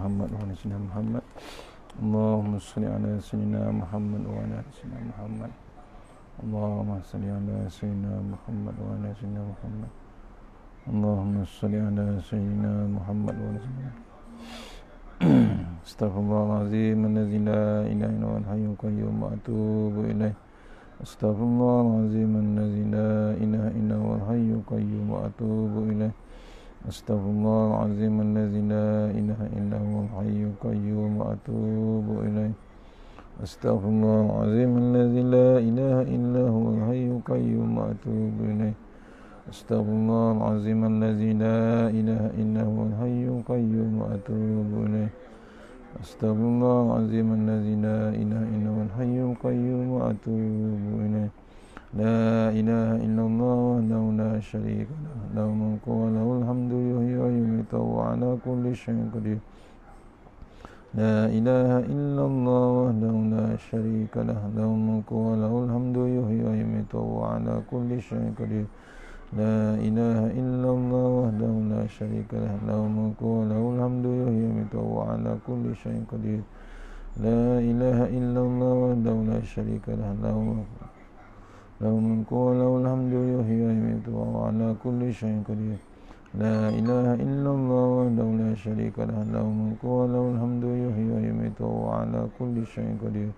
Muhammad wa ala sayyidina Muhammad. Allahumma salli ala sayyidina Muhammad wa ala sayyidina Muhammad. Allahumma salli ala sayyidina Muhammad wa ala sayyidina Muhammad. Allahumma salli ala sayyidina Muhammad wa ala sayyidina Astaghfirullahalazim alladzi la ilaha illa huwal hayyul qayyum wa atubu ilaih. Astaghfirullahalazim alladzi la ilaha illa huwal hayyul qayyum wa atubu ilaih. Astaghfirullahalazim alladzi la ilaha illa huwal hayyul qayyum wa atubu ilaih. Astaghfirullahalazim alladzi la ilaha illa huwal hayyul qayyum wa atubu ilaih. Astaghfirullahalazim alladzi la ilaha illa huwal hayyul qayyum wa atubu ilaih. Astaghfirullahalazim alladzi la ilaha illa huwal hayyul qayyum wa atubu ilaih. La ilaha illallah wahdahu la syarika lah, lahul mulku wa lahul hamdu yuhyi wa yumiitu wa ala kulli syai'in qadir. La ilaha illallah wahdahu la syarika lah, lahul mulku wa lahul hamdu yuhyi wa yumiitu wa ala kulli syai'in qadir. La ilaha illallah wahdahu la syarika lah, lahul mulku wa lahul hamdu yuhyi wa yumiitu wa ala kulli syai'in qadir. La ilaha illallah wahdahu la syarika lah, lahul mulku wa lahul hamdu yuhyi wa yumiitu wa ala kulli syai'in qadir. La ilaha illallah wahdahu la syarika lah, lahul mulku wa lahul hamdu yuhyi wa yumiitu wa ala kulli syai'in qadir.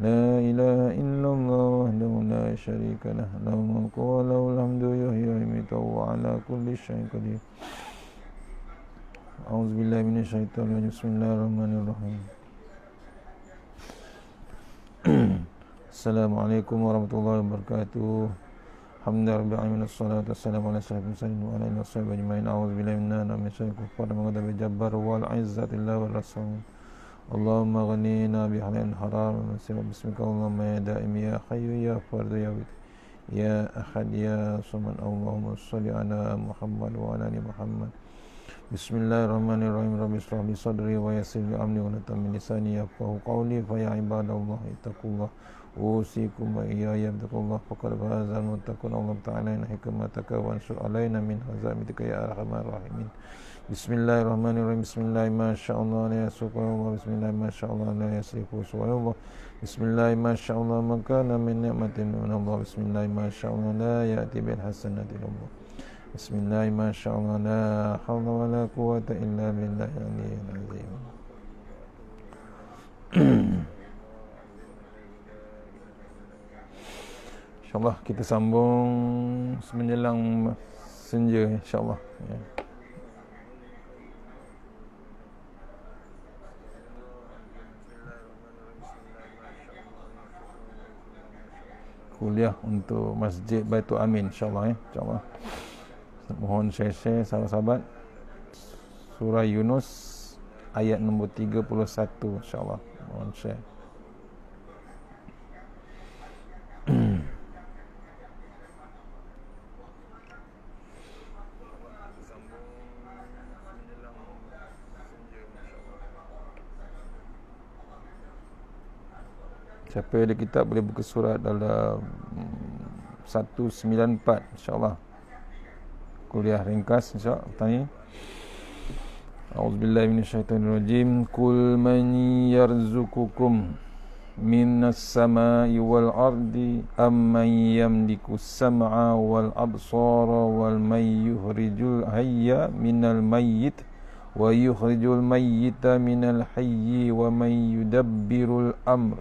La ilaha illallah wahdahu la syarika lah, lahul mulku wa lahul hamdu yuhyi wa yumiitu wa ala kulli syai'in qadir. A'udzubillahi minasyaitonir rajim. Bismillahirrahmanirrahim. Assalamualaikum warahmatullahi wabarakatuh. Alhamdulillah alamin, wassalatu wassalamu ala asyrafil mursalin wa ala alihi washabihi ajmain. A'udzubillahi minash syaitonir rajim. Qad maghdabi jabbar wal izzatillah wal rasul. Allahumma ghnina bi halal haram wa bismika Allahumma ya daim ya hayyu ya fardu ya wid ya ahad ya samad. Allahumma shalli ala Muhammad wa ala ali Muhammad. Bismillahirrahmanirrahim. Rabbi shrah li sadri wa yassir li amri wa hlul 'uqdatam min lisani yafqahu qawli. Fa ya ibadallahi ittaqullah usikum wa iyaya bittaqullah faqad fazal muttaqun. Allah ta'ala inna hikmataka wa ansur alaina min hazamitika ya arhamar rahimin. Bismillahirrahmanirrahim. Bismillah masyaallah la yasuqullah. Bismillah masyaallah la yasrifu suwallah. Bismillah masyaallah man kana min ni'matin min Allah. Bismillah masyaallah la ya'ti bil hasanati illallah. Bismillah masyaallah la hawla wa la quwwata illa billahi al-aliyyil azim. InsyaAllah kita sambung menjelang senja, insyaAllah ya. Kuliah untuk Masjid Baitul Amin, insyaAllah ya. InsyaAllah mohon share-share sahabat-sahabat surah Yunus ayat nombor 31, insyaAllah mohon share. Siapa yang ada kitab boleh buka surat dalam 194, insyaAllah. Kuliah ringkas, insyaAllah. Tanya. A'udzubillahi minasyaitonirrajim. Qul man yarzuqukum minas samai wal ardi amman yamliku sam'a wal absara wal may yukhrijul hayya minal mayyit wa yukhrijul mayyita minal hayyi wa may yudabbirul amr.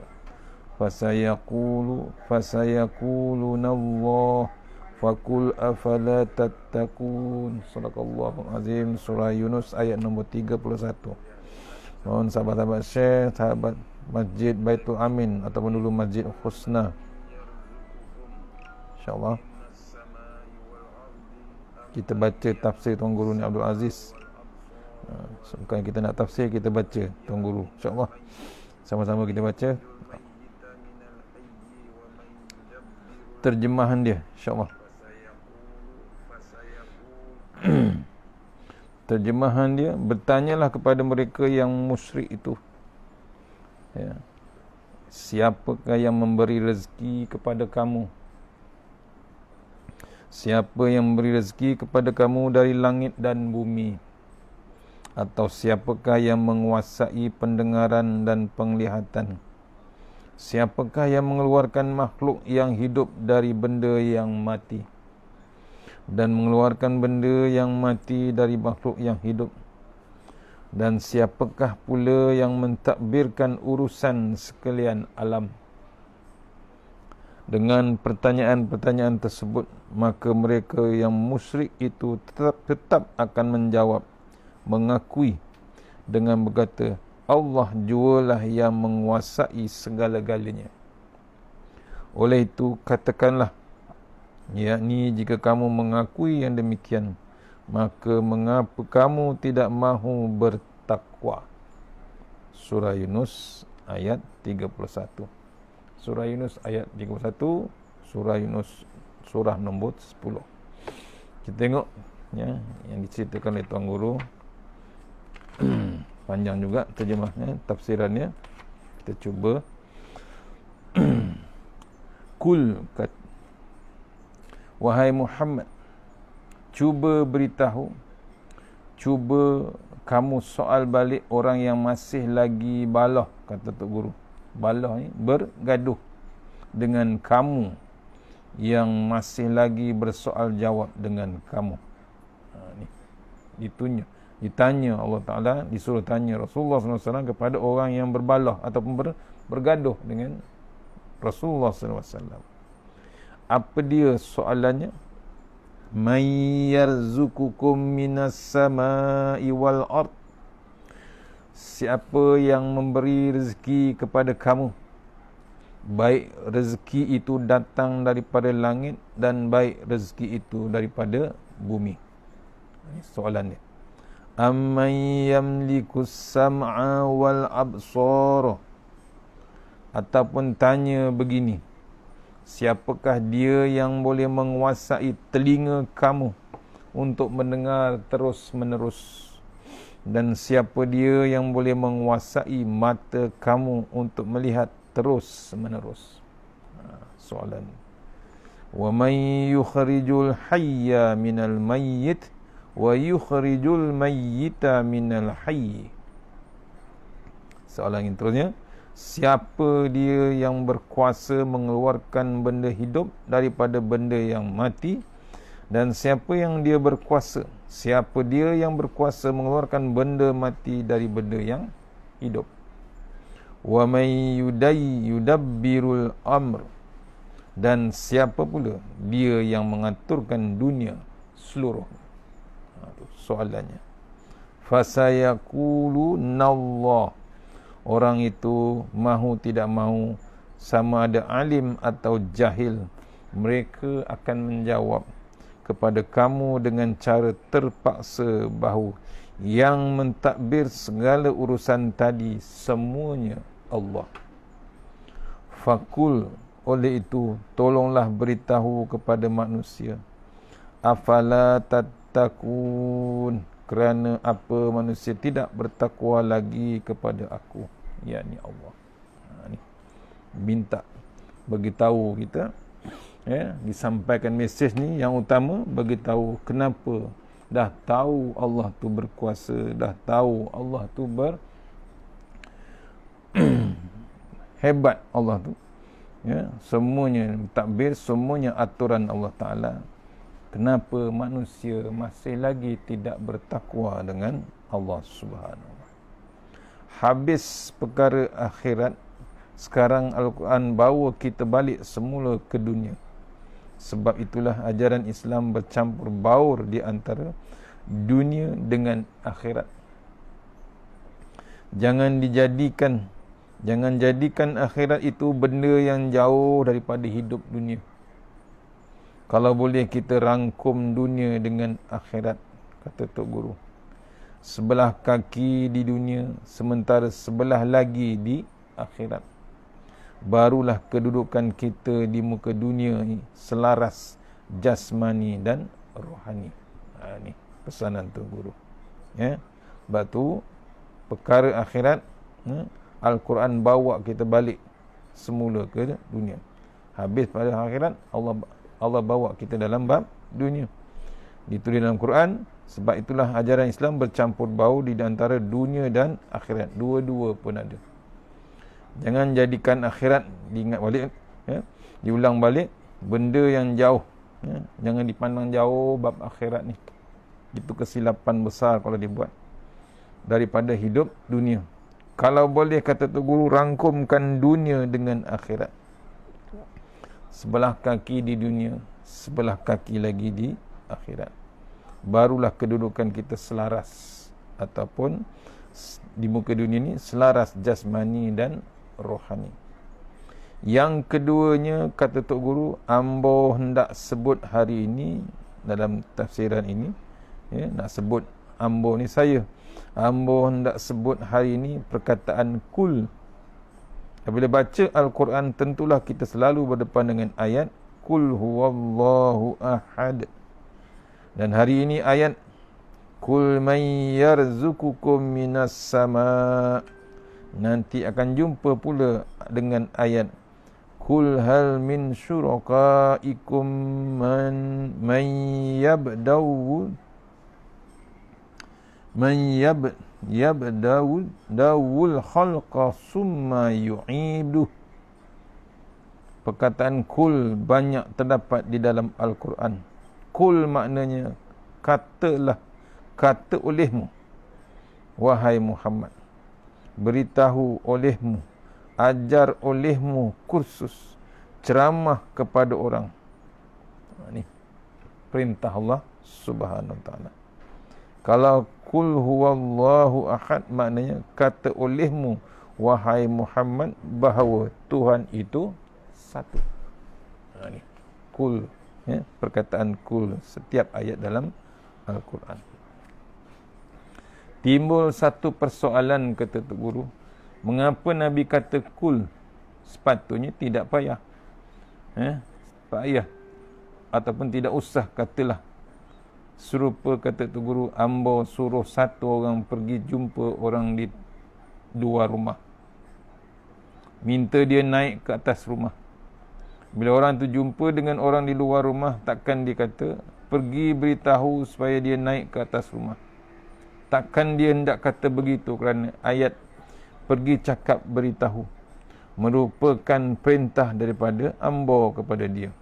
Fasayaquluna Allah faqul afala tattaqun. Sadaqallahul azim. Surah Yunus ayat nombor 31. Mohon sahabat-sahabat share, sahabat Masjid Baitul Amin ataupun dulu Masjid Husna, insyaAllah. Kita baca tafsir Tuan Guru ni Abdul Aziz. Bukan kita nak tafsir, kita baca Tuan Guru, insyaAllah. Sama-sama kita baca terjemahan dia, insyaAllah. Terjemahan dia, bertanyalah kepada mereka yang musyrik itu, ya, siapakah yang memberi rezeki kepada kamu? Siapa yang memberi rezeki kepada kamu dari langit dan bumi? Atau siapakah yang menguasai pendengaran dan penglihatan? Siapakah yang mengeluarkan makhluk yang hidup dari benda yang mati dan mengeluarkan benda yang mati dari makhluk yang hidup? Dan siapakah pula yang mentadbirkan urusan sekalian alam? Dengan pertanyaan-pertanyaan tersebut, maka mereka yang musyrik itu tetap akan menjawab, mengakui dengan berkata, Allah jualah yang menguasai segala-galanya. Oleh itu, katakanlah, yakni jika kamu mengakui yang demikian, maka mengapa kamu tidak mahu bertakwa? Surah Yunus ayat 31. Surah Yunus ayat 31, Surah Yunus surah nombor 10. Kita tengok ya, yang diceritakan oleh Tuan Guru. Panjang juga terjemahnya, tafsirannya. Kita cuba. Kul, wahai Muhammad, cuba beritahu, cuba kamu soal balik orang yang masih lagi balah, kata Tok Guru. Balah ni bergaduh dengan kamu, yang masih lagi bersoal jawab dengan kamu. Ni ditanya Allah Ta'ala, disuruh tanya Rasulullah SAW kepada orang yang berbalah ataupun bergaduh dengan Rasulullah SAW. Apa dia soalannya? May yarzukukum minas samai wal ard. Siapa yang memberi rezeki kepada kamu, baik rezeki itu datang daripada langit dan baik rezeki itu daripada bumi. Ini soalan dia. Amman yamlikus sam'a wal absar. Ataupun tanya begini, siapakah dia yang boleh menguasai telinga kamu untuk mendengar terus menerus? Dan siapa dia yang boleh menguasai mata kamu untuk melihat terus menerus? Soalan. Wa man yukhrijul hayya minal mayyit wa yukhrijul mayyita minal hayy. Soalan yang terusnya, siapa dia yang berkuasa mengeluarkan benda hidup daripada benda yang mati? Dan siapa yang dia berkuasa? Siapa dia yang berkuasa mengeluarkan benda mati dari benda yang hidup? Wa may yudabbirul amr. Dan siapa pula dia yang mengaturkan dunia seluruh? Soalannya. Fasayaqulunallah. Orang itu mahu tidak mahu, sama ada alim atau jahil, mereka akan menjawab kepada kamu dengan cara terpaksa bahawa yang mentadbir segala urusan tadi semuanya Allah. Fakul, oleh itu tolonglah beritahu kepada manusia, afala tattaqun, kerana apa manusia tidak bertakwa lagi kepada aku, yakni Allah. Ni minta beritahu kita, ya, disampaikan mesej ni yang utama, beritahu kenapa. Dah tahu Allah tu berkuasa, dah tahu Allah tu hebat Allah tu, ya, semuanya takbir, semuanya aturan Allah Ta'ala. Kenapa manusia masih lagi tidak bertakwa dengan Allah Subhanahu Wa. Habis perkara akhirat, sekarang Al-Quran bawa kita balik semula ke dunia. Sebab itulah ajaran Islam bercampur baur di antara dunia dengan akhirat. Jangan jadikan akhirat itu benda yang jauh daripada hidup dunia. Kalau boleh kita rangkum dunia dengan akhirat, kata Tok Guru. Sebelah kaki di dunia, sementara sebelah lagi di akhirat. Barulah kedudukan kita di muka dunia ini selaras jasmani dan rohani. Ini pesanan Tok Guru. Ya, sebab tu perkara akhirat, Al-Quran bawa kita balik semula ke dunia. Habis pada akhirat, Allah bawa kita dalam bab dunia. Ditulis dalam Quran, Sebab itulah ajaran Islam bercampur bau di antara dunia dan akhirat. Dua-dua pun ada. Jangan jadikan akhirat diingat balik, ya, diulang balik benda yang jauh, ya. Jangan dipandang jauh bab akhirat ni. Itu kesilapan besar kalau dibuat daripada hidup dunia. Kalau boleh, kata tu guru, rangkumkan dunia dengan akhirat. Sebelah kaki di dunia, sebelah kaki lagi di akhirat. Barulah kedudukan kita selaras, ataupun di muka dunia ni selaras jasmani dan rohani. Yang keduanya, kata Tok Guru, ambo hendak sebut hari ini dalam tafsiran ini, ya, nak sebut ambo ni saya. Ambo hendak sebut hari ini perkataan kul. Apabila baca Al-Quran, tentulah kita selalu berdepan dengan ayat kul huwallahu ahad. Dan hari ini ayat kul man yarzukukum minas sama. Nanti akan jumpa pula dengan ayat kul hal min syurakaikum man yabdawul khalqa summa yu'iduh. Perkataan kul banyak terdapat di dalam Al-Quran. Kul maknanya katalah, kata olehmu wahai Muhammad, beritahu olehmu, ajar olehmu, kursus, ceramah kepada orang. Ini perintah Allah Subhanahu wa taala. Kalau kul huwallahu ahad maknanya kata olehmu wahai Muhammad bahawa Tuhan itu satu. Ini kul, ya, perkataan kul setiap ayat dalam Al-Quran. Timbul satu persoalan, kata Tok Guru, mengapa Nabi kata kul? Sepatutnya tidak payah, payah ataupun tidak usah katalah. Serupa, kata Tok Guru, ambo suruh satu orang pergi jumpa orang di luar rumah, minta dia naik ke atas rumah. Bila orang tu jumpa dengan orang di luar rumah, takkan dia kata pergi beritahu supaya dia naik ke atas rumah. Takkan dia hendak kata begitu, kerana ayat pergi cakap beritahu merupakan perintah daripada ambo kepada dia.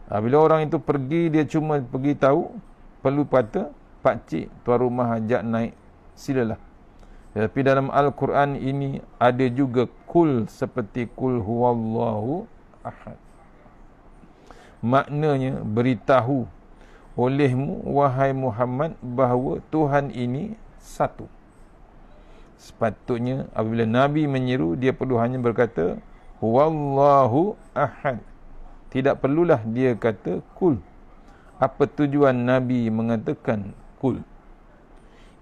Bila orang itu pergi, dia cuma pergi tahu, perlu kata pakcik tuan rumah ajak naik, silalah. Tapi dalam Al-Quran ini ada juga kul seperti kul huwallahu ahad. Maknanya beritahu olehmu wahai Muhammad bahawa Tuhan ini satu. Sepatutnya apabila Nabi menyeru, dia perlu hanya berkata huwallahu ahad. Tidak perlulah dia kata kul. Apa tujuan Nabi mengatakan kul?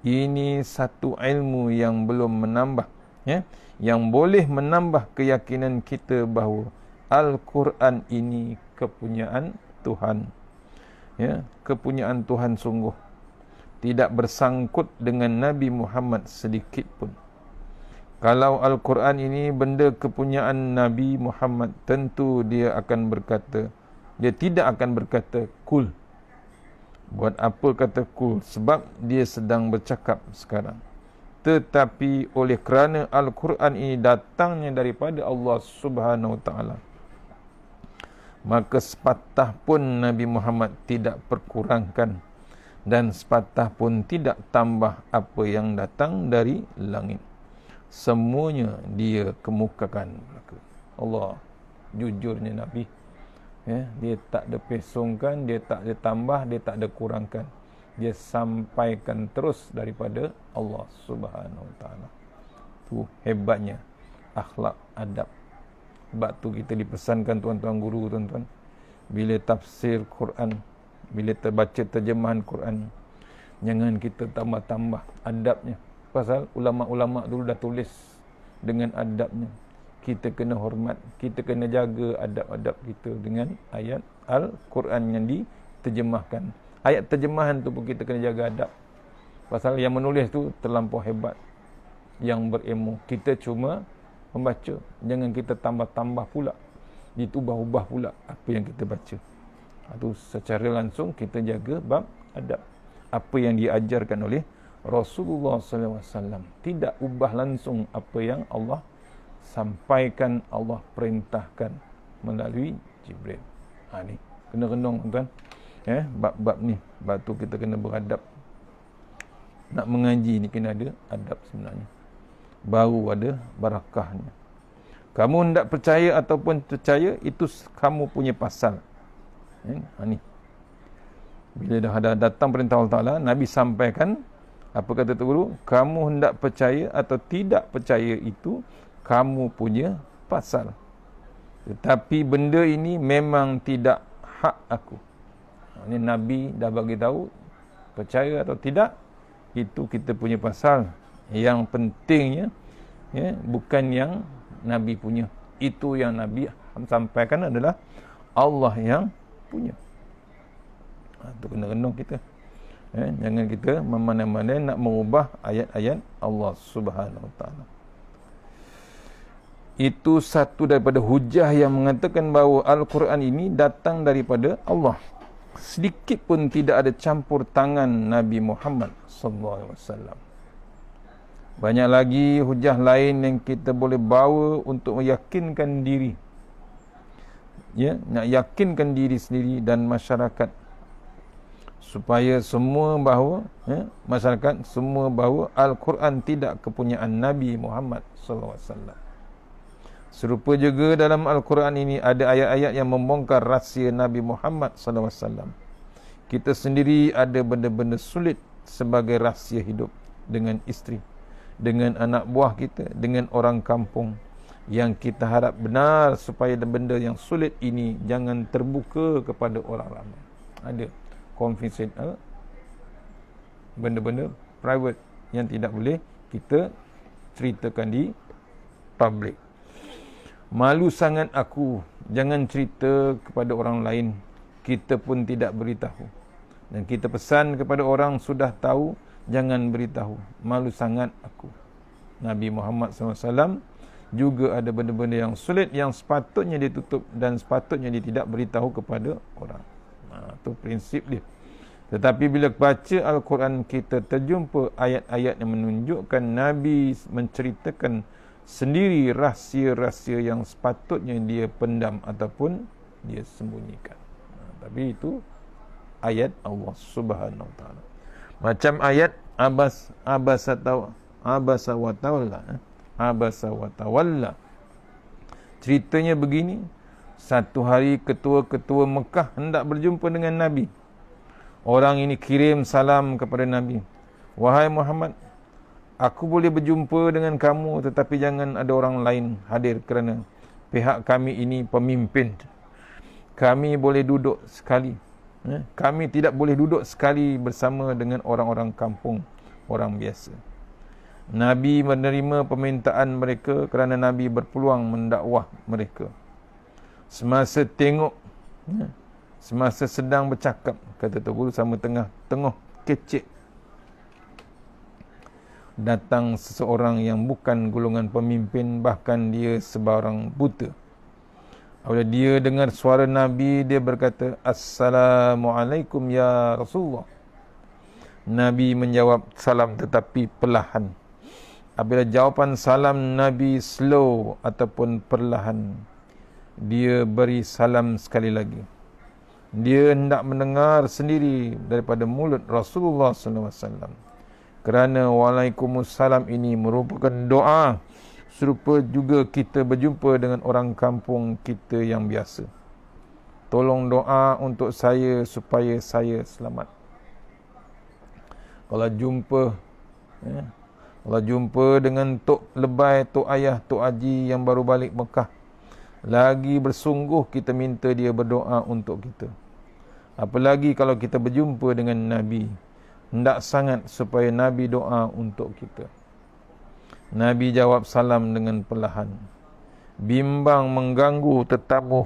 Ini satu ilmu yang belum menambah, ya, yang boleh menambah keyakinan kita bahawa Al-Quran ini kepunyaan Tuhan, ya, kepunyaan Tuhan sungguh. Tidak bersangkut dengan Nabi Muhammad sedikit pun. Kalau Al-Quran ini benda kepunyaan Nabi Muhammad, tentu dia akan berkata, dia tidak akan berkata kul. Buat apa kata kul? Sebab dia sedang bercakap sekarang. Tetapi oleh kerana Al-Quran ini datangnya daripada Allah Subhanahu wa taala, maka sepatah pun Nabi Muhammad tidak perkurangkan, dan sepatah pun tidak tambah apa yang datang dari langit. Semuanya dia kemukakan. Allah, jujurnya Nabi, ya, dia tak ada pesongkan, dia tak ada tambah, dia tak ada kurangkan. Dia sampaikan terus daripada Allah Subhanahu wa taala. Tu hebatnya akhlak adab. Sebab tu kita dipesankan tuan-tuan guru, tuan-tuan, bila tafsir Quran, bila terbaca terjemahan Quran, jangan kita tambah-tambah adabnya. Pasal ulama-ulama dulu dah tulis dengan adabnya. Kita kena hormat, kita kena jaga adab-adab kita dengan ayat Al-Quran yang diterjemahkan. Ayat terjemahan tu pun kita kena jaga adab. Pasal yang menulis tu terlampau hebat, yang berilmu. Kita cuma membaca, jangan kita tambah-tambah pula, ditubah-ubah pula apa yang kita baca. Itu secara langsung kita jaga bab adab. apa yang diajarkan oleh Rasulullah SAW. Tidak ubah langsung apa yang Allah sampaikan, Allah perintahkan melalui Jibril. Ni kena renung tuan. Bab-bab ni, bab tu kita kena beradab. Nak mengaji ni kena ada adab sebenarnya. Baru ada barakahnya. Kamu hendak percaya ataupun percaya, itu kamu punya pasal. Ni. Bila dah ada datang perintah Allah Ta'ala, Nabi sampaikan, apa kata tu guru? Kamu hendak percaya atau tidak percaya, itu kamu punya pasal. Tetapi benda ini memang tidak hak aku. Ini Nabi dah bagi tahu, percaya atau tidak, itu kita punya pasal. Yang pentingnya bukan yang Nabi punya. Itu yang Nabi sampaikan adalah Allah yang punya. Itu kena renung kita. Jangan kita memana-mana nak mengubah ayat-ayat Allah Subhanahu Wa Taala. Itu satu daripada hujah yang mengatakan bahawa Al-Quran ini datang daripada Allah. Sedikit pun tidak ada campur tangan Nabi Muhammad sallallahu alaihi wasallam. Banyak lagi hujah lain yang kita boleh bawa untuk meyakinkan diri. Nak yakinkan diri sendiri dan masyarakat, supaya semua bahawa masyarakat semua bahawa Al-Quran tidak kepunyaan Nabi Muhammad sallallahu alaihi wasallam. Serupa juga dalam Al-Quran ini ada ayat-ayat yang membongkar rahsia Nabi Muhammad sallallahu alaihi wasallam. Kita sendiri ada benda-benda sulit sebagai rahsia hidup dengan isteri, dengan anak buah kita, dengan orang kampung, yang kita harap benar supaya benda yang sulit ini jangan terbuka kepada orang ramai. Ada confidential, benda-benda private yang tidak boleh kita ceritakan di public. Malu sangat aku, jangan cerita kepada orang lain, kita pun tidak beritahu. Dan kita pesan kepada orang sudah tahu, jangan beritahu. Malu sangat aku. Nabi Muhammad SAW juga ada benda-benda yang sulit yang sepatutnya ditutup dan sepatutnya dia tidak beritahu kepada orang. Itu prinsip dia. Tetapi bila baca Al-Quran, kita terjumpa ayat-ayat yang menunjukkan Nabi menceritakan sendiri rahsia-rahsia yang sepatutnya dia pendam ataupun dia sembunyikan. Tapi itu ayat Allah Subhanahu Wa Taala. Macam ayat abasa wa tawalla. Ceritanya begini. Satu hari ketua-ketua Mekah hendak berjumpa dengan Nabi. Orang ini kirim salam kepada Nabi. Wahai Muhammad, aku boleh berjumpa dengan kamu, tetapi jangan ada orang lain hadir kerana pihak kami ini pemimpin. Kami boleh duduk sekali. Kami tidak boleh duduk sekali bersama dengan orang-orang kampung, orang biasa. Nabi menerima permintaan mereka kerana Nabi berpeluang mendakwah mereka. Semasa sedang bercakap, kata Tok Guru, sama tengah kecek, datang seseorang yang bukan golongan pemimpin, bahkan dia sebarang buta. Apabila dia dengar suara Nabi, dia berkata, Assalamualaikum ya Rasulullah. Nabi menjawab salam tetapi perlahan. Apabila jawapan salam Nabi slow ataupun perlahan, dia beri salam sekali lagi. Dia hendak mendengar sendiri daripada mulut Rasulullah SAW. Kerana Waalaikumsalam ini merupakan doa. Serupa juga kita berjumpa dengan orang kampung kita yang biasa. Tolong doa untuk saya supaya saya selamat. Kalau jumpa dengan Tok Lebay, Tok Ayah, Tok Haji yang baru balik Mekah, lagi bersungguh kita minta dia berdoa untuk kita. Apalagi kalau kita berjumpa dengan Nabi, hendak sangat supaya Nabi doa untuk kita. Nabi jawab salam dengan perlahan. Bimbang mengganggu tetamu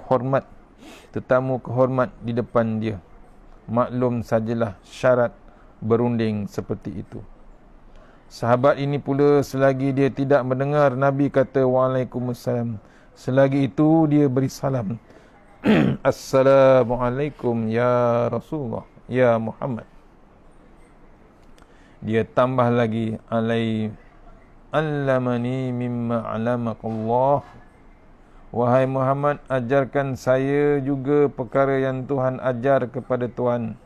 kehormat di depan dia. Maklum sajalah syarat berunding seperti itu. Sahabat ini pula selagi dia tidak mendengar Nabi kata Waalaikumsalam, selagi itu dia beri salam. Assalamualaikum ya Rasulullah, ya Muhammad. Dia tambah lagi, allamani mimma 'allamakallah. Wahai Muhammad, ajarkan saya juga perkara yang Tuhan ajar kepada Tuhan.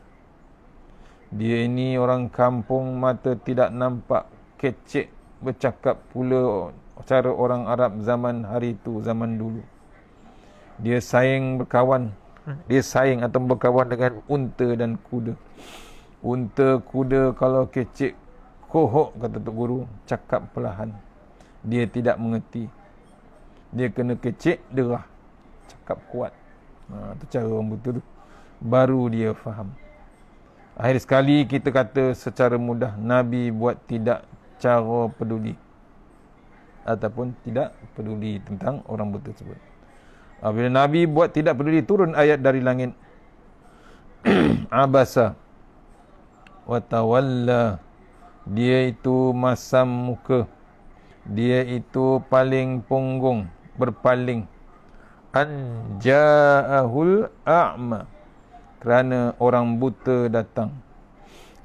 Dia ini orang kampung, mata tidak nampak, kecek, bercakap pula cara orang Arab zaman hari itu, zaman dulu. Dia saing berkawan. Dia saing atau berkawan dengan unta dan kuda. Unta, kuda kalau kecek, kohok, kata Tok Guru, cakap perlahan. Dia tidak mengerti. Dia kena kecek, derah, cakap kuat. Itu cara orang buta tu. Baru dia faham. Akhir sekali kita kata secara mudah, Nabi buat tidak cara peduli. Ataupun tidak peduli tentang orang buta tersebut. Bila Nabi buat tidak peduli, turun ayat dari langit. Abasa wa tawalla. Dia itu masam muka. Dia itu paling punggung, berpaling. An ja'ahul a'ma. Kerana orang buta datang.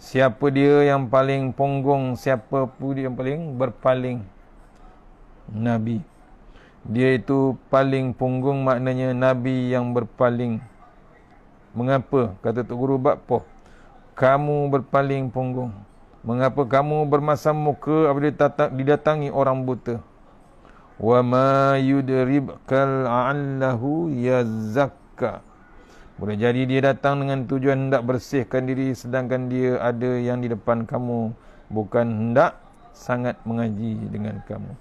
Siapa dia yang paling punggung? Siapa pun dia yang paling berpaling? Nabi. Dia itu paling punggung, maknanya Nabi yang berpaling. Mengapa? Kata Tok Guru, bakpo kamu berpaling punggung? Mengapa kamu bermasam muka apabila didatangi orang buta? Wa ma yudribkal a'allahu yazakka. Boleh jadi dia datang dengan tujuan hendak bersihkan diri, sedangkan dia ada yang di depan kamu bukan hendak sangat mengaji dengan kamu,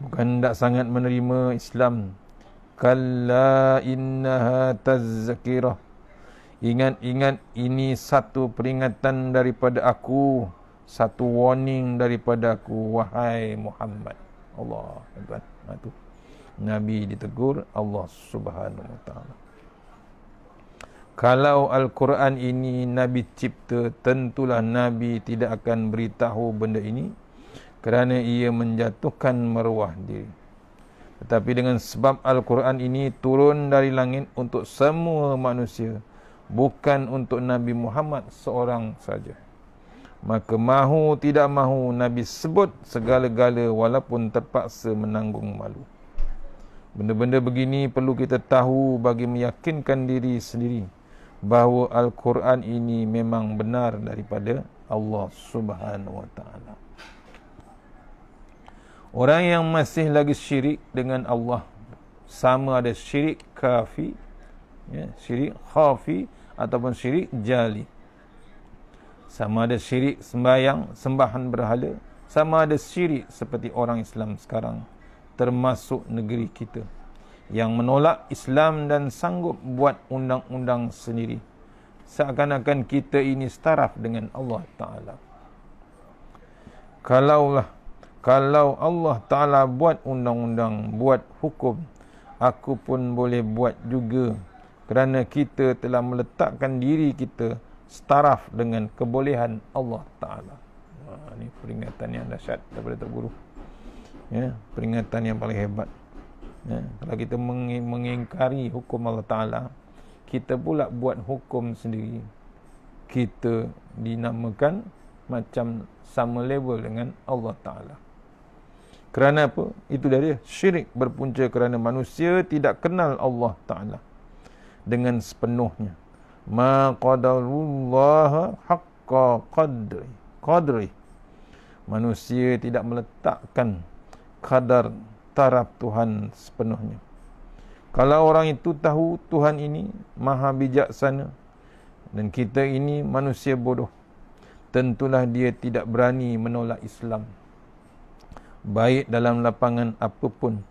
bukan hendak sangat menerima Islam. Kalla innaha tazkirah. Ingat-ingat, ini satu peringatan daripada aku, satu warning daripada aku, wahai Muhammad. Allah, tuan-tuan, itu Nabi ditegur Allah Subhanahu Wa Taala. Kalau Al-Quran ini Nabi cipta, tentulah Nabi tidak akan beritahu benda ini kerana ia menjatuhkan maruah diri. Tetapi dengan sebab Al-Quran ini turun dari langit untuk semua manusia, bukan untuk Nabi Muhammad seorang saja, maka mahu tidak mahu Nabi sebut segala-gala walaupun terpaksa menanggung malu. Benda-benda begini perlu kita tahu bagi meyakinkan diri sendiri bahawa Al-Quran ini memang benar daripada Allah Subhanahu Wa Taala. Orang yang masih lagi syirik dengan Allah, sama ada syirik kafi, syirik khafi ataupun syirik jali. Sama ada syirik sembahyang, sembahan berhala, sama ada syirik seperti orang Islam sekarang, termasuk negeri kita, yang menolak Islam dan sanggup buat undang-undang sendiri, seakan-akan kita ini setaraf dengan Allah Ta'ala. Kalau Allah Ta'ala buat undang-undang, buat hukum, aku pun boleh buat juga, kerana kita telah meletakkan diri kita setaraf dengan kebolehan Allah Ta'ala. Ini peringatan yang dahsyat daripada Tok Guru. Peringatan yang paling hebat. Kalau kita mengingkari hukum Allah Ta'ala, kita pula buat hukum sendiri, kita dinamakan macam sama level dengan Allah Ta'ala. Kerana apa? Itu dia, syirik berpunca kerana manusia tidak kenal Allah Ta'ala dengan sepenuhnya. Ma qadarullaha haqqa qadri. Manusia tidak meletakkan kadar taraf Tuhan sepenuhnya. Kalau orang itu tahu Tuhan ini maha bijaksana dan kita ini manusia bodoh, tentulah dia tidak berani menolak Islam, baik dalam lapangan apapun,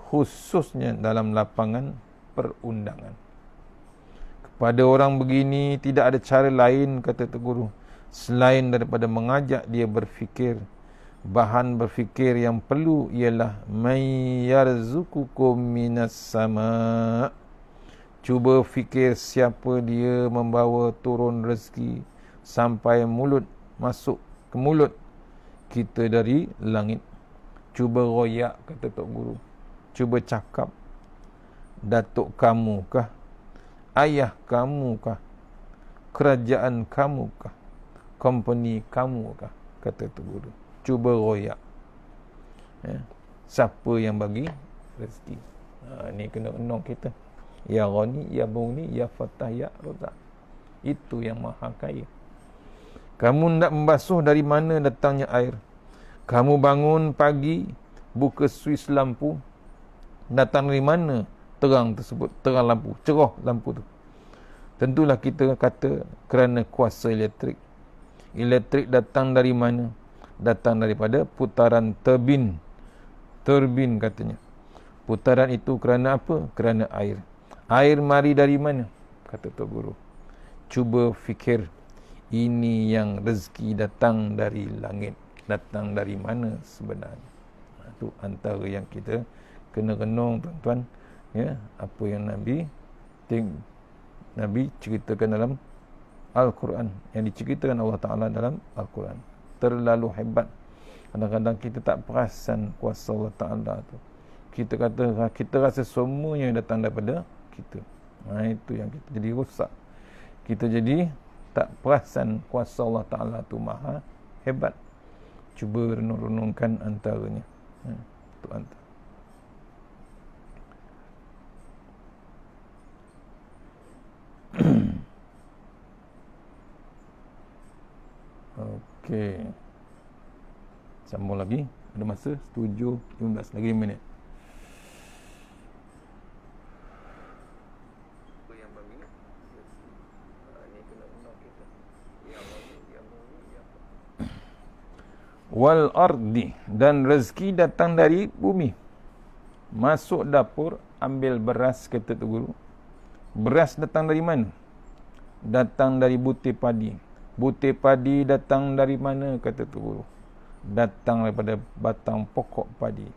khususnya dalam lapangan perundangan. Kepada orang begini tidak ada cara lain, kata Tok Guru, selain daripada mengajak dia berfikir. Bahan berfikir yang perlu ialah may yarzuqukum minas sama. Cuba fikir siapa dia membawa turun rezeki sampai masuk ke mulut kita dari langit. Cuba royak, kata Tok Guru. Cuba cakap, datuk kamu kah? Ayah kamu kah? Kerajaan kamu kah? company kamu kah? Kata tu guru. Cuba royak. Siapa yang bagi rezeki? Ni kena enong kita. Ya Ghani, Ya Mughni, Ya Fattah, Ya Razzaq. Itu yang maha kaya. Kamu nak membasuh, dari mana datangnya air? Kamu bangun pagi, buka suis lampu, datang dari mana terang tersebut? Terang lampu, cerah lampu tu. Tentulah kita kata kerana kuasa elektrik. Elektrik datang dari mana? Datang daripada putaran turbin. Turbin katanya. Putaran itu kerana apa? Kerana air. Air mari dari mana? Kata Tok Guru. Cuba fikir. Ini yang rezeki datang dari langit. Datang dari mana sebenarnya? Itu antara yang kita kena renung, tuan-tuan. Ya, apa yang Nabi ceritakan dalam Al-Quran, yang diceritakan Allah Ta'ala dalam Al-Quran. Terlalu hebat. Kadang-kadang kita tak perasan kuasa Allah Ta'ala tu. Kita kata, kita rasa semuanya datang daripada kita. Itu yang kita jadi rosak. Kita jadi tak perasan kuasa Allah Ta'ala tu maha hebat. Cuba renung-renungkan antaranya. Itu antara. Okey. Sambung lagi. Ada masa 7:15 lagi minit. Wal ardi, dan rezeki datang dari bumi. Masuk dapur, ambil beras, kata tu guru. Beras datang dari mana? Datang dari butir padi. Butir padi datang dari mana? Kata tu guru. Datang daripada batang pokok padi.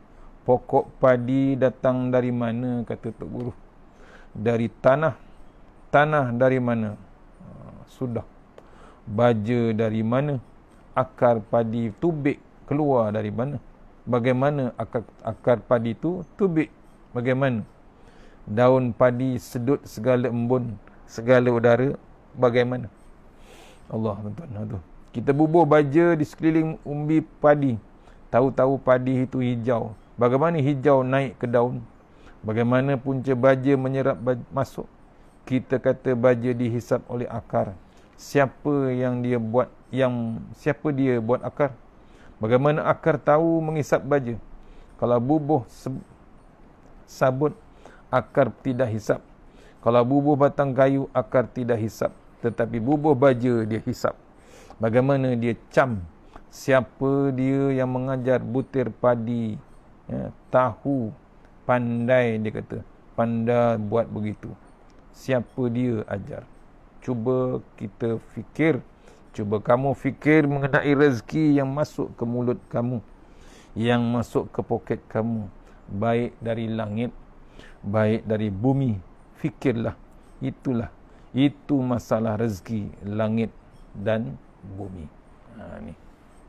Pokok padi datang dari mana? Kata tu guru. Dari tanah. Tanah dari mana? Sudah. Baja dari mana? Akar padi tubik keluar dari mana? Bagaimana akar padi tu tubik? Bagaimana? Daun padi sedut segala embun, segala udara, bagaimana? Allah, tuan-tuan. Kita bubuh baja di sekeliling umbi padi. Tahu-tahu padi itu hijau. Bagaimana hijau naik ke daun? Bagaimana punca baja menyerap masuk? Kita kata baja dihisap oleh akar. Siapa yang dia buat? Siapa dia buat akar? Bagaimana akar tahu mengisap baja? Kalau bubuh sabut, akar tidak hisap. Kalau bubuh batang kayu, akar tidak hisap. Tetapi bubuh baja dia hisap. Bagaimana dia cam? Siapa dia yang mengajar butir padi? Tahu, pandai, dia kata. Pandai buat begitu. Siapa dia ajar? Cuba kita fikir. Cuba kamu fikir mengenai rezeki yang masuk ke mulut kamu, yang masuk ke poket kamu, baik dari langit, baik dari bumi. Fikirlah. Itu masalah rezeki langit dan bumi. Ni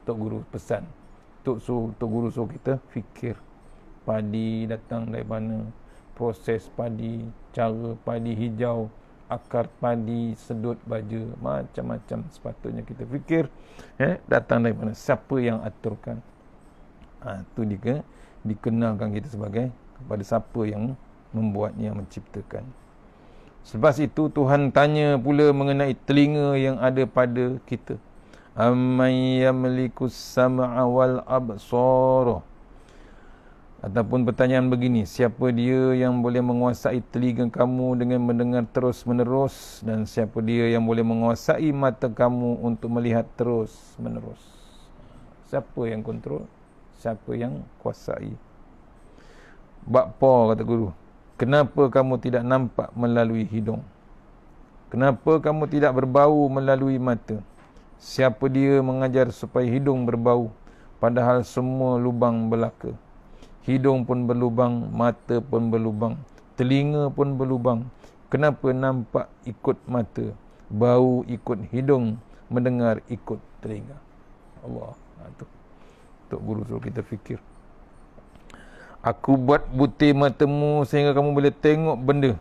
Tok Guru pesan. Tok Guru suruh kita fikir. Padi datang dari mana? Proses padi, cara padi hijau, akar padi, sedut baja, macam-macam sepatutnya kita fikir. Datang dari mana? Siapa yang aturkan? Itu dikenalkan kita sebagai kepada siapa yang membuatnya, menciptakan. Selepas itu Tuhan tanya pula mengenai telinga yang ada pada kita. Amman yamlikus sam'a wal absara. Ataupun pertanyaan begini, siapa dia yang boleh menguasai telinga kamu dengan mendengar terus menerus, dan siapa dia yang boleh menguasai mata kamu untuk melihat terus menerus? Siapa yang kontrol? Siapa yang kuasai? Bakpo, kata guru. Kenapa kamu tidak nampak melalui hidung? Kenapa kamu tidak berbau melalui mata? Siapa dia mengajar supaya hidung berbau, padahal semua lubang belaka? Hidung pun berlubang, mata pun berlubang, telinga pun berlubang. Kenapa nampak ikut mata, bau ikut hidung, mendengar ikut telinga? Allah. Tok Guru suruh kita fikir. Aku buat butir matamu sehingga kamu boleh tengok benda.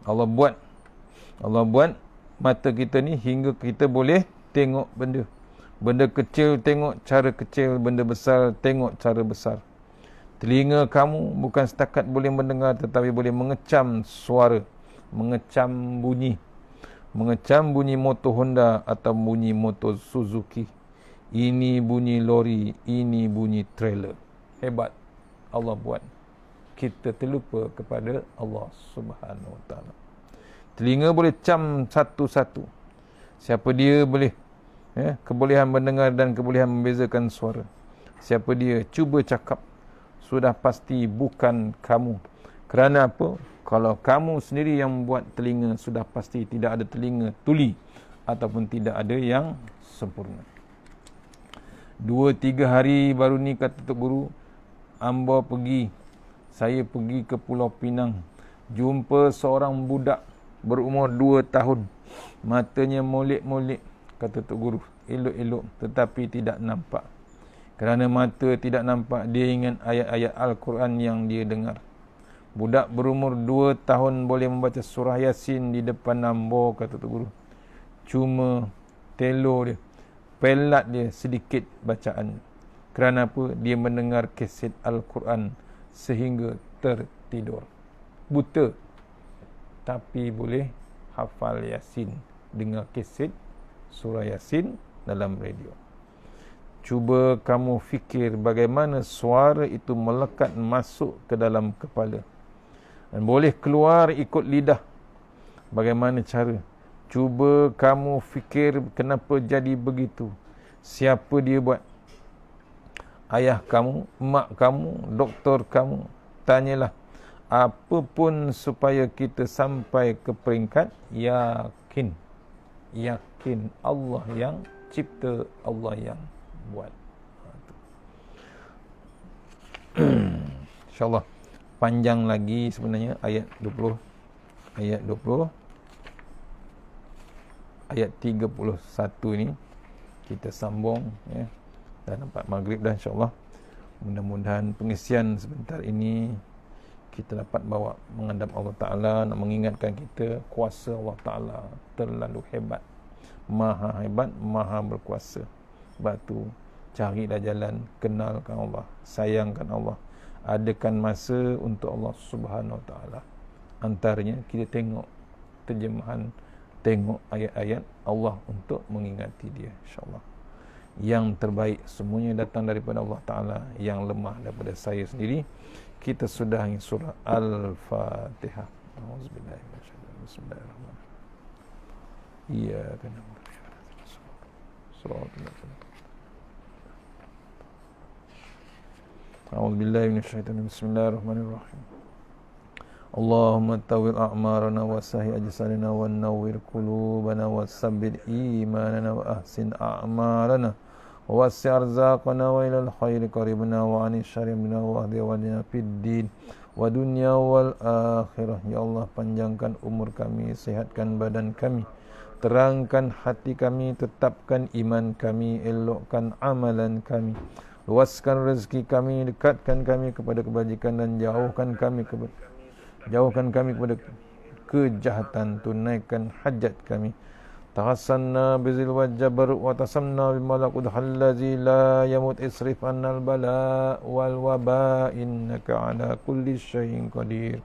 Allah buat mata kita ni hingga kita boleh tengok benda. Benda kecil tengok cara kecil, benda besar tengok cara besar. Telinga kamu bukan setakat boleh mendengar, tetapi boleh mengecam suara, mengecam bunyi. Mengecam bunyi motor Honda atau bunyi motor Suzuki. Ini bunyi lori, ini bunyi trailer. Hebat Allah buat. Kita terlupa kepada Allah Subhanahu Wa Taala. Telinga boleh cam satu-satu. Siapa dia boleh kebolehan mendengar dan kebolehan membezakan suara. Siapa dia cuba cakap, sudah pasti bukan kamu. Kerana apa? Kalau kamu sendiri yang membuat telinga, sudah pasti tidak ada telinga tuli ataupun tidak ada yang sempurna. 2-3 hari baru ni kata Tok Guru, saya pergi ke Pulau Pinang, jumpa seorang budak berumur 2 tahun. Matanya molek-molek, kata Tok Guru, elok-elok tetapi tidak nampak. Kerana mata tidak nampak, dia ingat ayat-ayat Al-Quran yang dia dengar. Budak berumur 2 tahun boleh membaca surah Yasin di depan Nambo, kata Tok Guru. Cuma telo dia, pelat dia sedikit bacaan. Kerana apa? Dia mendengar kaset Al-Quran sehingga tertidur. Buta, tapi boleh hafal Yasin, dengar kaset surah Yasin dalam radio. Cuba kamu fikir bagaimana suara itu melekat masuk ke dalam kepala dan boleh keluar ikut lidah. Bagaimana cara? Cuba kamu fikir kenapa jadi begitu. Siapa dia buat? Ayah kamu, mak kamu, doktor kamu. Tanyalah. Apapun supaya kita sampai ke peringkat yakin. Yakin Allah yang cipta, Allah yang buat. InsyaAllah panjang lagi sebenarnya ayat 20, ayat 31 ni kita sambung dah nampak maghrib dah insyaAllah. Mudah-mudahan pengisian sebentar ini kita dapat bawa menghadap Allah Ta'ala, nak mengingatkan kita kuasa Allah Ta'ala terlalu hebat, maha berkuasa. Sebab tu carilah jalan, kenalkan Allah, sayangkan Allah, adakan masa untuk Allah Subhanahu Wa Taala. Antaranya kita tengok terjemahan, tengok ayat-ayat Allah untuk mengingati dia, insyaAllah. Yang terbaik semuanya datang daripada Allah Ta'ala, yang lemah daripada saya sendiri. Kita sudahi surah Al-Fatihah. Auzubillahi minasyaitanir rajim. Bismillahirrahmanirrahim. Iyyaka na'budu wa iyyaka nasta'in. A'udzubillahi minasyaitanir rajim. Bismillahirrahmanirrahim. Allahumma tawil a'marana wa sahih ajsadana wa nawwir qulubana wa sabbit imanana wa ahsin a'malana wa wasi' arzaqana wa ilal khairi qaribna wa ani syarri minna wa ahdi wajna fid din wa dunya wal akhirah. Ya Allah, panjangkan umur kami, sihatkan badan kami, terangkan hati kami, tetapkan iman kami, elokkan amalan kami, luaskan rezeki kami, dekatkan kami kepada kebajikan dan jauhkan kami kepada kejahatan, tunaikan hajat kami. Tahassanna bizil wajjabar wa tasamna bimalakud hallazi la yamut isrif annal bala wal waba innaka ala kulli syai'in qadir.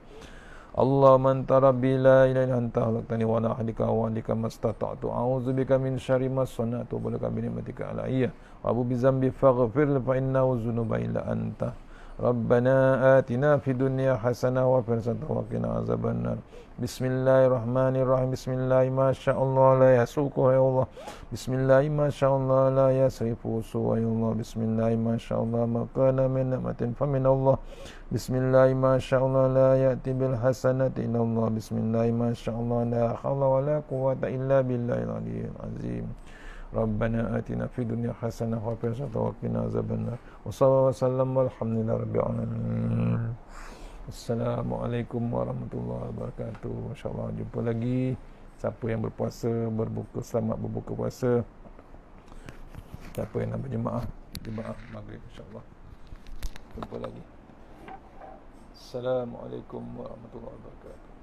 Allahumma anta rabbi la ilaha illa anta khalaqtani wa ana ahdika wa alika mastata'tu a'udzubika min syarri ma sana'tu wa laka bi ni'matika alayya wa abu bi dzambi faghfir fa innahu dzunuba illa anta. Rabbana atina fid dunya hasanah wa fil akhirati wa qina azabannar. Bismillahirrahmanirrahim. Bismillahi ma sya'allah la yasuqu ya Allah. Bismillahi ma sya'allah la yasrifu ya Allah. Bismillahi ma sya'allah ma kana min ni'matin fa min Allah. Bismillahi ma sya'allah la ya'ti bil hasanati illa Allah. Bismillahi ma sya'allah la haula wa la quwwata illa billahil aliyyil azim. Rabbana atina fid dunya hasanah wa fil akhirati wa qina azabannar. Wa sallallahu wasallam walhamdulillahi rabbil alamin. Assalamualaikum warahmatullahi wabarakatuh. InsyaAllah jumpa lagi. Siapa yang berpuasa, berbuka, selamat berbuka puasa. Siapa yang nak berjemaah, jemaah maghrib insyaAllah. Jumpa lagi. Assalamualaikum warahmatullahi wabarakatuh.